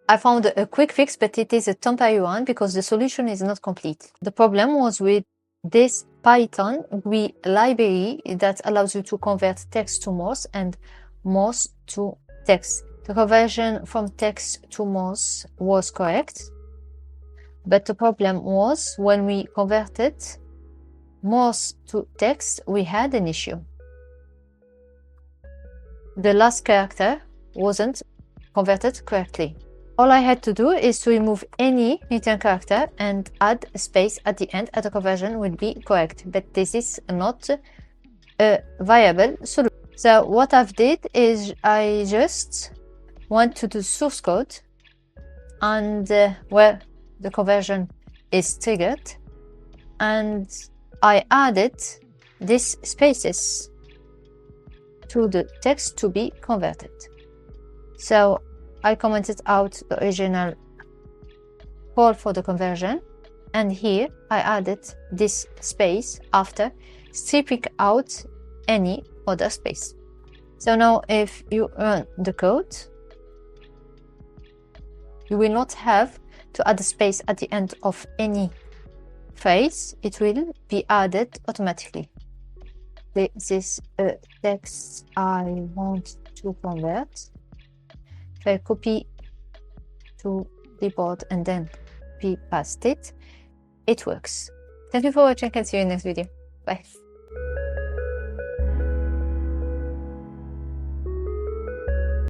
I found a quick fix, but it is a temporary one because the solution is not complete. The problem was with this Python library that allows you to convert text to Morse and Morse to text. The conversion from text to Morse was correct, but the problem was when we converted Morse to text, we had an issue. The last character wasn't converted correctly. All I had to do is to remove any written character and add a space at the end, and the conversion will be correct. But this is not a viable solution. So what I've did is I just went to the source code and where the conversion is triggered, and I added these spaces to the text to be converted. So I commented out the original call for the conversion, and here I added this space after stripping out any other space. So now if you run the code, you will not have to add a space at the end of any phrase. It will be added automatically. This is a text I want to convert. If I copy to the board and then paste it, it works. Thank you for watching and see you in the next video. Bye.